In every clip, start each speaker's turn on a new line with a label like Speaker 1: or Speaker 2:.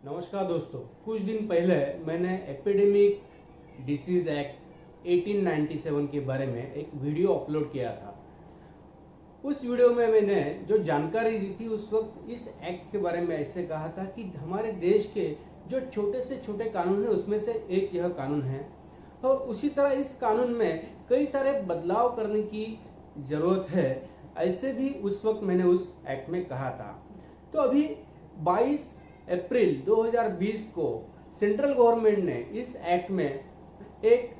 Speaker 1: नमस्कार दोस्तों। कुछ दिन पहले मैंने एपिडेमिक डिसीज एक्ट 1897 के बारे में एक वीडियो अपलोड किया था। उस वीडियो में मैंने जो जानकारी दी थी उस वक्त इस एक्ट के बारे में ऐसे कहा था कि हमारे देश के जो छोटे से छोटे कानून है उसमें से एक यह कानून है और उसी तरह इस कानून में कई सारे बदलाव करने की जरूरत है, ऐसे भी उस वक्त मैंने उस एक्ट में कहा था। तो अभी 22 अप्रैल 2020 को सेंट्रल गवर्नमेंट ने इस एक्ट में एक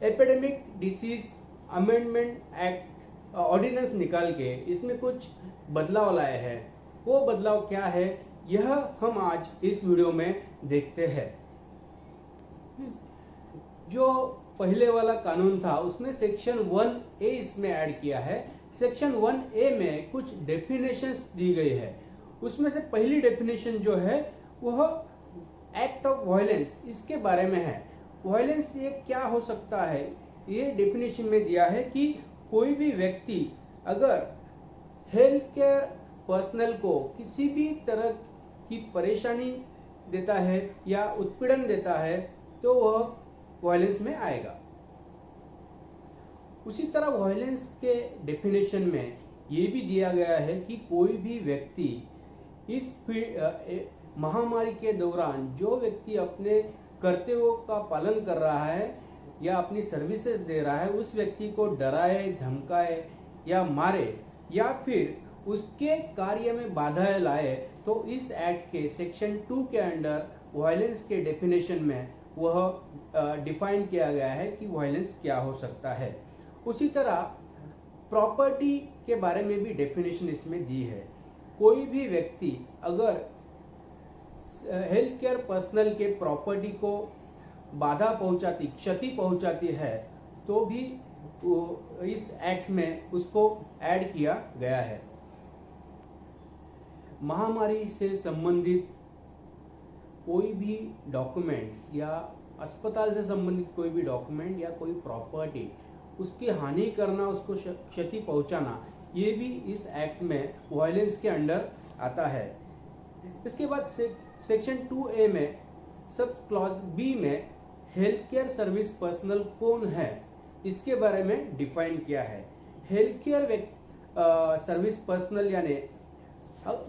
Speaker 1: epidemic disease amendment act ordinance निकाल के इसमें कुछ बदलाव लाए हैं। वो बदलाव क्या है यह हम आज इस वीडियो में देखते हैं। जो पहले वाला कानून था उसमें सेक्शन 1A इसमें ऐड किया है। सेक्शन 1A में कुछ डेफिनेशंस दी गई है। उसमें से पहली डेफिनेशन जो है वह एक्ट ऑफ वायलेंस इसके बारे में है। वायलेंस ये क्या हो सकता है, ये डेफिनेशन में दिया है कि कोई भी व्यक्ति अगर हेल्थ केयर पर्सनल को किसी भी तरह की परेशानी देता है या उत्पीड़न देता है तो वह वायलेंस में आएगा। उसी तरह वायलेंस के डेफिनेशन में ये भी दिया गया है कि कोई भी व्यक्ति इस महामारी के दौरान जो व्यक्ति अपने कर्तव्यों का पालन कर रहा है या अपनी सर्विसेज दे रहा है उस व्यक्ति को डराए, धमकाए या मारे या फिर उसके कार्य में बाधाएं लाए तो इस एक्ट के सेक्शन 2 के अंडर वायलेंस के डेफिनेशन में वह डिफाइन किया गया है कि वायलेंस क्या हो सकता है। उसी तरह प्रॉपर्टी के बारे में भी डेफिनेशन इसमें दी है। कोई भी व्यक्ति अगर हेल्थ केयर पर्सनल के प्रॉपर्टी को बाधा पहुंचाती, क्षति पहुंचाती है तो भी इस एक्ट में उसको ऐड किया गया है। महामारी से संबंधित कोई भी डॉक्यूमेंट्स या अस्पताल से संबंधित कोई भी डॉक्यूमेंट या कोई प्रॉपर्टी उसकी हानि करना, उसको क्षति पहुंचाना, ये भी इस एक्ट में वायलेंस के अंडर आता है। इसके बाद सेक्शन 2A में सब क्लॉज बी में हेल्थ केयर सर्विस पर्सनल कौन है इसके बारे में डिफाइन किया है। हेल्थ केयर सर्विस पर्सनल यानी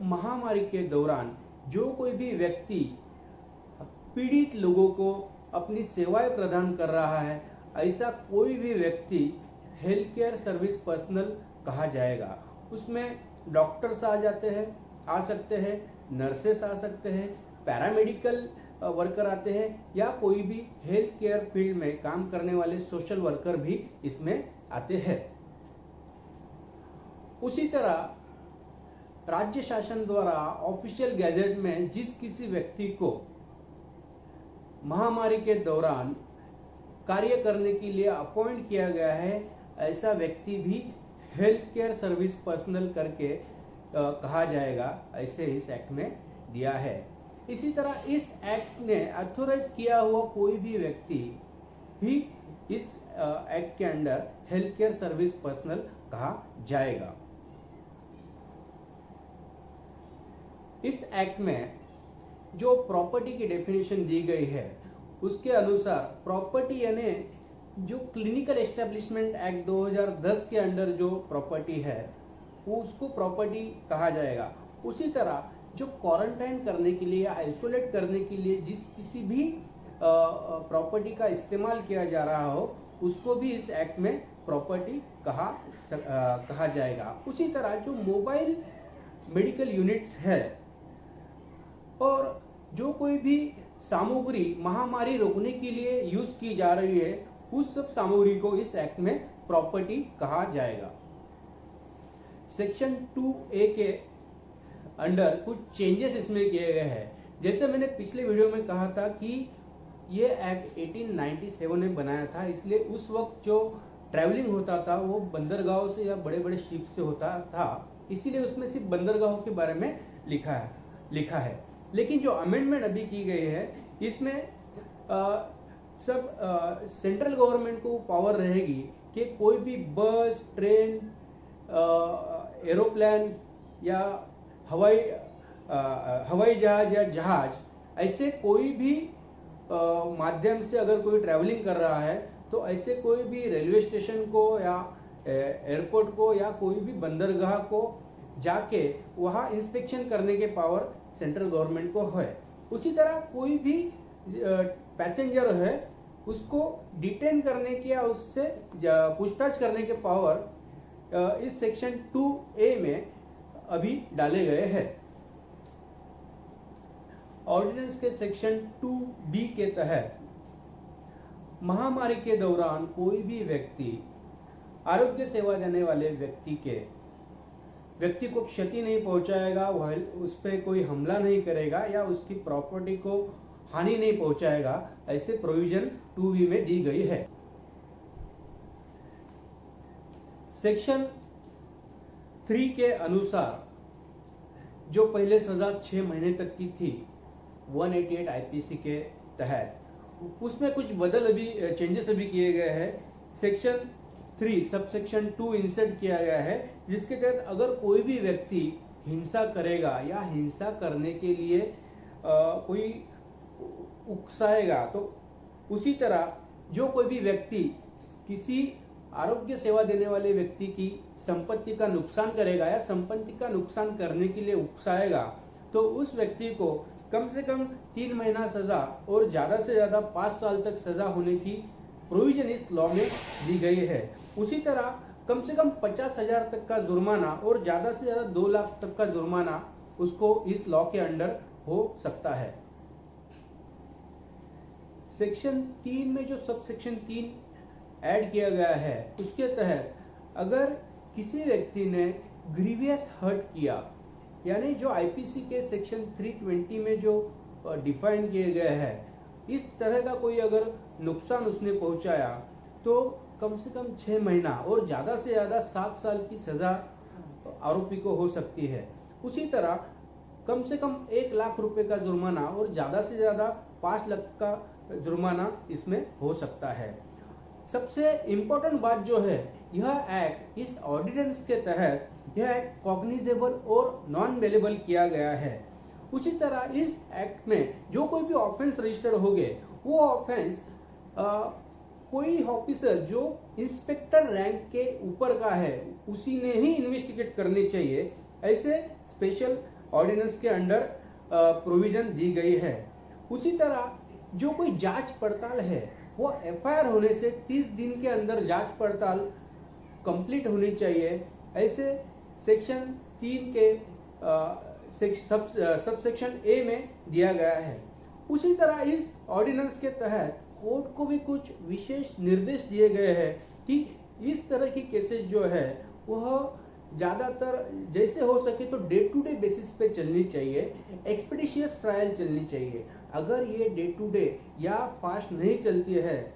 Speaker 1: महामारी के दौरान जो कोई भी व्यक्ति पीड़ित लोगों को अपनी सेवाएं प्रदान कर रहा है, ऐसा कोई भी व्यक्ति हेल्थ केयर सर्विस पर्सनल कहा जाएगा। उसमें डॉक्टर्स आ सकते हैं, नर्सेस आ सकते हैं, पैरामेडिकल वर्कर आते हैं या कोई भी हेल्थ केयर फील्ड में काम करने वाले सोशल वर्कर भी इसमें आते हैं। उसी तरह राज्य शासन द्वारा ऑफिशियल गैजेट में जिस किसी व्यक्ति को महामारी के दौरान कार्य करने के लिए अपॉइंट किया गया है, ऐसा व्यक्ति भी हेल्थ केयर सर्विस पर्सनल करके कहा जाएगा, ऐसे इस एक्ट में दिया है। इसी तरह इस एक्ट ने अथॉराइज किया हुआ कोई भी व्यक्ति भी इस एक्ट के under health care service personal कहा जाएगा। इस एक्ट में जो प्रॉपर्टी की डेफिनेशन दी गई है उसके अनुसार प्रॉपर्टी यानी जो क्लिनिकल एस्टेब्लिशमेंट एक्ट 2010 के अंडर जो प्रॉपर्टी है वो उसको प्रॉपर्टी कहा जाएगा। उसी तरह जो क्वारंटाइन करने के लिए या आइसोलेट करने के लिए जिस किसी भी प्रॉपर्टी का इस्तेमाल किया जा रहा हो उसको भी इस एक्ट में प्रॉपर्टी कहा जाएगा। उसी तरह जो मोबाइल मेडिकल यूनिट्स है और जो कोई भी सामग्री महामारी रोकने के लिए यूज की जा रही है उस सब सामग्री को इस एक्ट में प्रॉपर्टी कहा जाएगा। सेक्शन 2A के अंडर कुछ चेंजेस इसमें किए गए हैं। जैसे मैंने पिछले वीडियो में कहा था कि ये एक्ट 1897 में बनाया था, इसलिए उस वक्त जो ट्रैवलिंग होता था वो बंदरगाहों से या बड़े बड़े शिप से होता था, इसीलिए उसमें सिर्फ बंदरगाहों के बारे में लिखा है। लेकिन जो अमेंडमेंट अभी की गई है इसमें सब सेंट्रल गवर्नमेंट को पावर रहेगी कि कोई भी बस, ट्रेन, एरोप्लेन या हवाई जहाज या जहाज ऐसे कोई भी माध्यम से अगर कोई ट्रैवलिंग कर रहा है तो ऐसे कोई भी रेलवे स्टेशन को या एयरपोर्ट को या कोई भी बंदरगाह को जाके वहाँ इंस्पेक्शन करने के पावर सेंट्रल गवर्नमेंट को है। उसी तरह कोई भी पैसेंजर है उसको डिटेन करने की या उससे पूछताछ करने के पावर इस सेक्शन 2A में अभी डाले गए हैं। ऑर्डिनेंस के सेक्शन 2B के तहत महामारी के दौरान कोई भी व्यक्ति आरोग्य सेवा देने वाले व्यक्ति को क्षति नहीं पहुंचाएगा, वह उस पर कोई हमला नहीं करेगा या उसकी प्रॉपर्टी को हानि नहीं पहुंचाएगा, ऐसे प्रोविजन 2B में दी गई है। सेक्शन 3 के अनुसार जो पहले सजा 6 महीने तक की थी 188 आईपीसी के तहत, उसमें कुछ चेंजेस अभी किए गए हैं। सेक्शन 3 सब सेक्शन 2 इंसर्ट किया गया है, जिसके तहत अगर कोई भी व्यक्ति हिंसा करेगा या हिंसा करने के लिए कोई उकसाएगा तो उसी तरह जो कोई भी व्यक्ति किसी आरोग्य सेवा देने वाले व्यक्ति की संपत्ति का नुकसान करेगा या संपत्ति का नुकसान करने के लिए उकसाएगा तो उस व्यक्ति को कम से कम 3 महीना सजा और ज्यादा से ज्यादा 5 साल तक सजा होने की प्रोविजन इस लॉ में दी गई है। उसी तरह कम से कम 50,000 तक का जुर्माना और ज्यादा से ज्यादा 2 लाख तक का जुर्माना उसको इस लॉ के अंडर हो सकता है। सेक्शन 3 में जो सब सेक्शन 3 ऐड किया गया है उसके तहत अगर किसी व्यक्ति ने ग्रीवियस हर्ट किया, यानी जो आईपीसी के सेक्शन 320 में जो डिफाइन किए गए हैं, इस तरह का कोई अगर नुकसान उसने पहुंचाया तो कम से कम 6 महीना और ज्यादा से ज्यादा 7 साल की सजा आरोपी को हो सकती है। उसी तरह कम से कम 1 लाख रुपए का जुर्माना और ज्यादा से ज्यादा 5 लाख का जुर्माना इसमें हो सकता है। सबसे इम्पोर्टेंट बात जो है, यह एक्ट इस ऑर्डिनेंस के तहत यह एक्ट कॉग्निजेबल और नॉन बेलेबल किया गया है। उसी तरह इस एक्ट में जो कोई भी ऑफेंस रजिस्टर्ड हो गए वो ऑफेंस कोई ऑफिसर जो इंस्पेक्टर रैंक के ऊपर का है उसी ने ही इन्वेस्टिगेट करनी चाहिए, ऐसे स्पेशल ऑर्डिनेंस के अंडर प्रोविजन दी गई है। उसी तरह जो कोई जांच पड़ताल है वो एफआईआर होने से 30 दिन के अंदर जांच पड़ताल कंप्लीट होनी चाहिए, ऐसे सेक्शन 3 के सब सेक्शन ए में दिया गया है। उसी तरह इस ऑर्डिनेंस के तहत कोर्ट को भी कुछ विशेष निर्देश दिए गए हैं कि इस तरह की केसेस जो है वह ज्यादातर जैसे हो सके तो डे टू डे बेसिस पे चलनी चाहिए, एक्सपेडिशियस ट्रायल चलनी चाहिए। अगर ये डे टू डे या फास्ट नहीं चलती है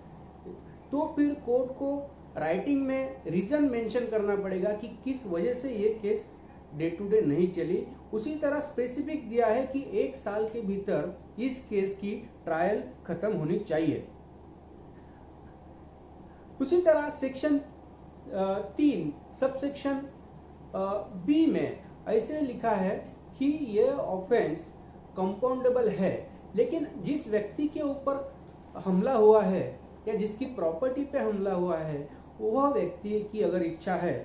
Speaker 1: तो फिर कोर्ट को राइटिंग में रीजन मेंशन करना पड़ेगा कि किस वजह से ये केस डे टू डे नहीं चली। उसी तरह स्पेसिफिक दिया है कि 1 साल के भीतर इस केस की ट्रायल खत्म होनी चाहिए। उसी तरह सेक्शन 3 सब सेक्शन बी में ऐसे लिखा है कि यह ऑफेंस कंपाउंडेबल है, लेकिन जिस व्यक्ति के ऊपर हमला हुआ है या जिसकी प्रॉपर्टी पे हमला हुआ है वह व्यक्ति की अगर इच्छा है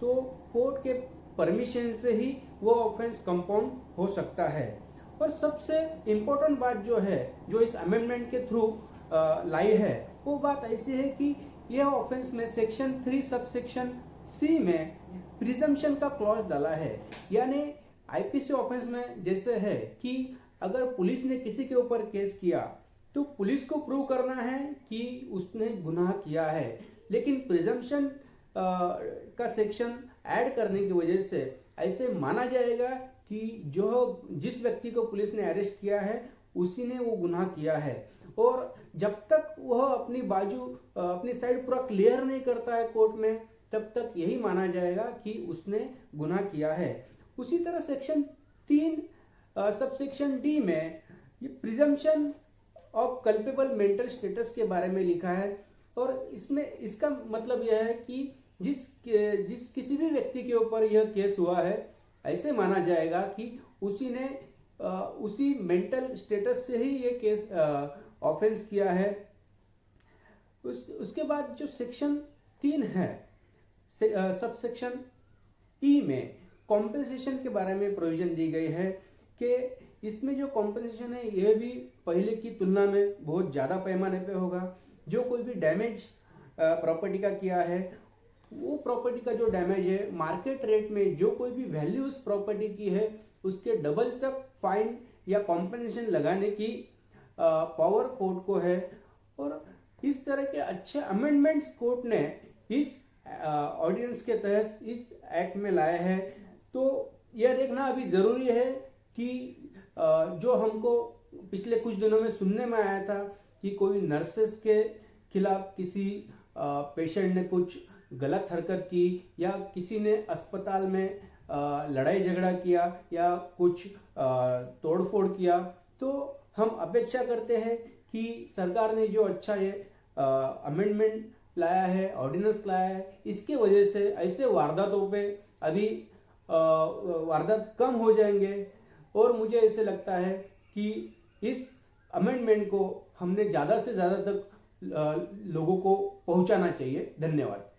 Speaker 1: तो कोर्ट के परमिशन से ही वो ऑफेंस कंपाउंड हो सकता है। और सबसे इम्पोर्टेंट बात जो है जो इस अमेंडमेंट के थ्रू लाई है वो बात ऐसी है कि यह ऑफेंस में सेक्शन 3 सब सेक्शन सी में प्रिजम्पशन का क्लॉज डाला है। यानी आईपीसी ऑफेंस में जैसे है कि अगर पुलिस ने किसी के ऊपर केस किया तो पुलिस को प्रूव करना है कि उसने गुनाह किया है, लेकिन प्रिजम्पशन का सेक्शन ऐड करने की वजह से ऐसे माना जाएगा कि जिस व्यक्ति को पुलिस ने अरेस्ट किया है उसी ने वो गुनाह किया है, और जब तक वह अपनी बाजू अपनी साइड पूरा क्लियर नहीं करता है कोर्ट में तब तक यही माना जाएगा कि उसने गुनाह किया है। उसी तरह सेक्शन 3 सब सेक्शन डी में ये presumption of culpable mental status के बारे में लिखा है, और इसमें इसका मतलब यह है कि जिस किसी भी व्यक्ति के ऊपर यह केस हुआ है ऐसे माना जाएगा कि उसी ने उसी मेंटल स्टेटस से ही ये केस ऑफेंस किया है। उसके बाद जो सेक्शन 3 है, सब सेक्शन ई में कॉम्पेंसेशन के बारे में प्रोविजन दी गई है कि इसमें जो कॉम्पेंसेशन है यह भी पहले की तुलना में बहुत ज़्यादा पैमाने पे होगा। जो कोई भी डैमेज प्रॉपर्टी का किया है, वो प्रॉपर्टी का जो डैमेज है मार्केट रेट में जो कोई भी वैल्यू उस प्रॉपर्टी की है उसके डबल तक फाइन या कॉम्पेंसेशन लगाने की पावर कोर्ट को है। और इस तरह के अच्छे अमेंडमेंट्स कोर्ट ने इस ऑर्डिनेंस के तहत इस एक्ट में लाए हैं। तो यह देखना अभी जरूरी है कि जो हमको पिछले कुछ दिनों में सुनने में आया था कि कोई नर्सेस के खिलाफ किसी पेशेंट ने कुछ गलत हरकत की या किसी ने अस्पताल में लड़ाई झगड़ा किया या कुछ तोड़फोड़ किया, तो हम अपेक्षा करते हैं कि सरकार ने जो अच्छा ये अमेंडमेंट लाया है, ऑर्डिनेंस लाया है, इसके वजह से ऐसे वारदातों पे अभी वारदात कम हो जाएंगे। और मुझे ऐसे लगता है कि इस अमेंडमेंट को हमने ज़्यादा से ज़्यादा तक लोगों को पहुंचाना चाहिए। धन्यवाद।